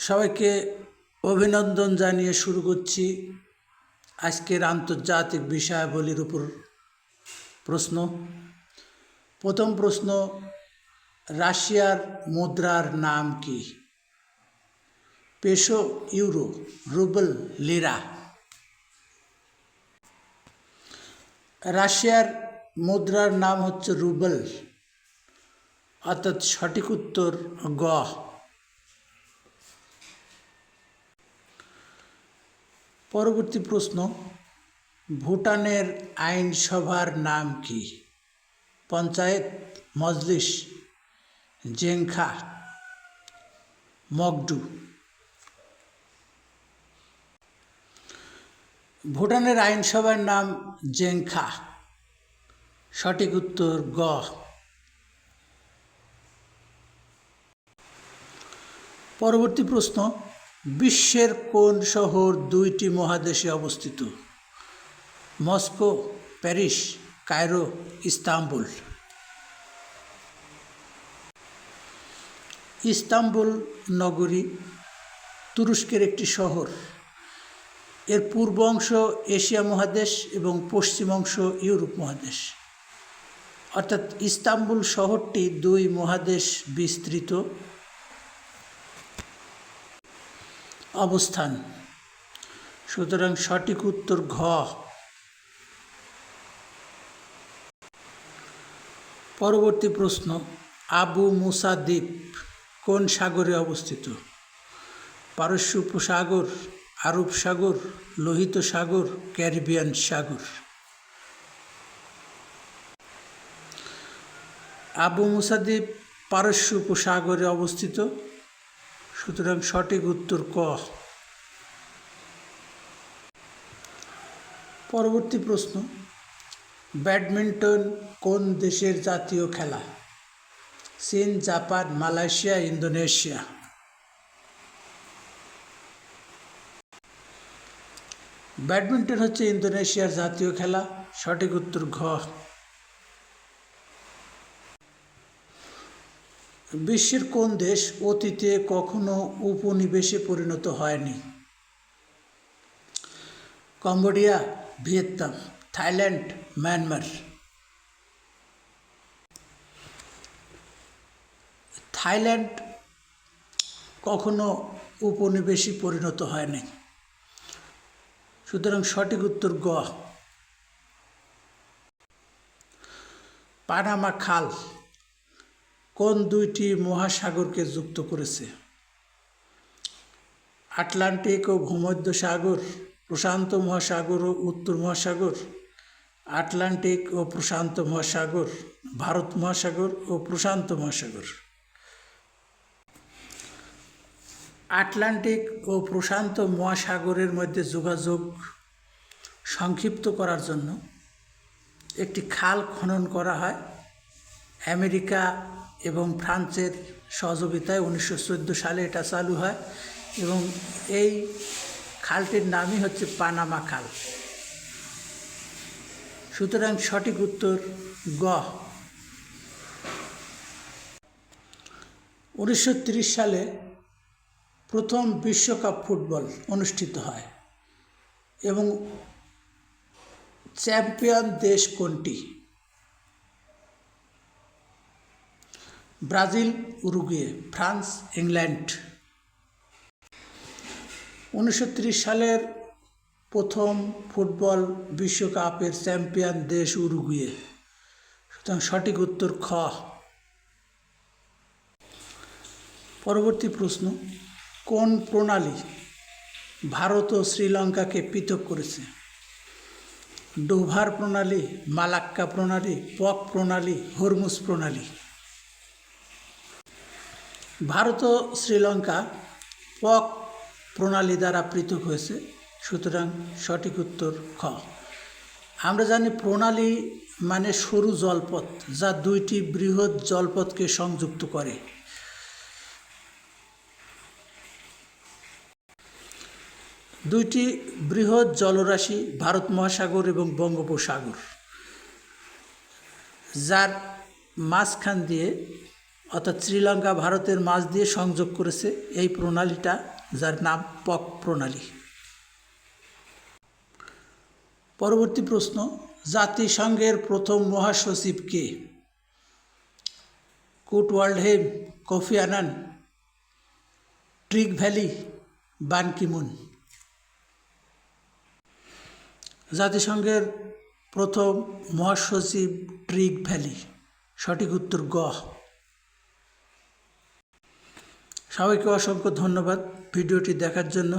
সবাইকে অভিনন্দন জানিয়ে শুরু করছি আজকের আন্তর্জাতিক বিষয়াবলীর উপর প্রশ্ন। প্রথম প্রশ্ন, রাশিয়ার মুদ্রার নাম কি? Peso, euro, rouble, lira. রাশিয়ার মুদ্রার নাম হচ্ছে রুবেল, অর্থাৎ সঠিক উত্তর গ। পরবর্তী প্রশ্ন, ভুটানের আইনসভার নাম কি? পঞ্চায়েত, মজলিস, জেংখা, মগডু। ভুটানের আইনসভার নাম জেংখা, সঠিক উত্তর গ। পরবর্তী প্রশ্ন, বিশ্বের কোন শহর দুইটি মহাদেশে অবস্থিত? Moscow, Paris, Cairo, Istanbul. Istanbul নগরী তুরস্কের একটি শহর। এর পূর্ব অংশ এশিয়া মহাদেশ এবং পশ্চিম অংশ ইউরোপ মহাদেশ, অর্থাৎ ইস্তাম্বুল শহরটি দুই মহাদেশ বিস্তৃত অবস্থান, সুতরাং সঠিক উত্তর ঘ। পরবর্তী প্রশ্ন, আবু মুসা দ্বীপ কোন সাগরে অবস্থিত? পারস্য উপসাগর, আরব সাগর, লোহিত সাগর, ক্যারিবিয়ান সাগর। আবু মুসা দ্বীপ পারস্য উপসাগরে অবস্থিত, সুতরাং সঠিক উত্তর ক। পরবর্তী প্রশ্ন, ব্যাডমিন্টন কোন দেশের জাতীয় খেলা? চীন, জাপান, মালয়েশিয়া, ইন্দোনেশিয়া। ব্যাডমিন্টন হচ্ছে ইন্দোনেশিয়ার জাতীয় খেলা, সঠিক উত্তর ঘ। বিশ্বের কোন দেশ অতীতে কখনো উপনিবেশে পরিণত হয়নি? Cambodia, Vietnam, Thailand, Myanmar. Thailand কখনো উপনিবেশে পরিণত হয়নি, সুতরাং সঠিক উত্তর গ। পানামা খাল কোন দুইটি মহাসাগরকে যুক্ত করেছে? আটলান্টিক ও ভূমধ্যসাগর, প্রশান্ত মহাসাগর ও উত্তর মহাসাগর, আটলান্টিক ও প্রশান্ত মহাসাগর, ভারত মহাসাগর ও প্রশান্ত মহাসাগর। আটলান্টিক ও প্রশান্ত মহাসাগরের মধ্যে যোগাযোগ সংক্ষিপ্ত করার জন্য একটি খাল খনন করা হয় আমেরিকা এবং ফ্রান্সের সহযোগিতায়। 1914 সালে এটা চালু হয় এবং এই খালটির নামই হচ্ছে পানামা খাল, সুতরাং সঠিক উত্তর গ। 1930 সালে প্রথম বিশ্বকাপ ফুটবল অনুষ্ঠিত হয় এবং চ্যাম্পিয়ন দেশ কোনটি? Brazil, Uruguay, France, England. 1930 সালের প্রথম ফুটবল বিশ্বকাপের চ্যাম্পিয়ন দেশ উরুগুয়ে, সুতরাং সঠিক উত্তর খ। পরবর্তী প্রশ্ন, কোন প্রণালী ভারত ও শ্রীলঙ্কাকে পৃথক করেছে? ডোভার প্রণালী, মালাক্কা প্রণালী, পক প্রণালী, হরমুজ প্রণালী। ভারত ও শ্রীলঙ্কা পক প্রণালী দ্বারা পৃথক হয়েছে, সুতরাং সঠিক উত্তর খ। আমরা জানি প্রণালী মানে সরু জলপথ যা দুইটি বৃহৎ জলপথকে সংযুক্ত করে। দুইটি বৃহৎ জলরাশি ভারত মহাসাগর এবং বঙ্গোপসাগর, যার মাঝখান দিয়ে অর্থাৎ শ্রীলঙ্কা ভারতের মাঝ দিয়ে সংযোগ করেছে এই প্রণালীটা, যার নাম পক প্রণালী। পরবর্তী প্রশ্ন, জাতিসংঘের প্রথম মহাসচিব কে? কুট ওয়াল্ডহেইম, কোফি আনান, ট্রিগ ভ্যালি, বান কি মুন। জাতিসংঘের প্রথম মহাসচিব ট্রিগ ভ্যালি। সঠিক উত্তর গ। সবাইকে অসংখ্য ধন্যবাদ ভিডিওটি দেখার জন্য।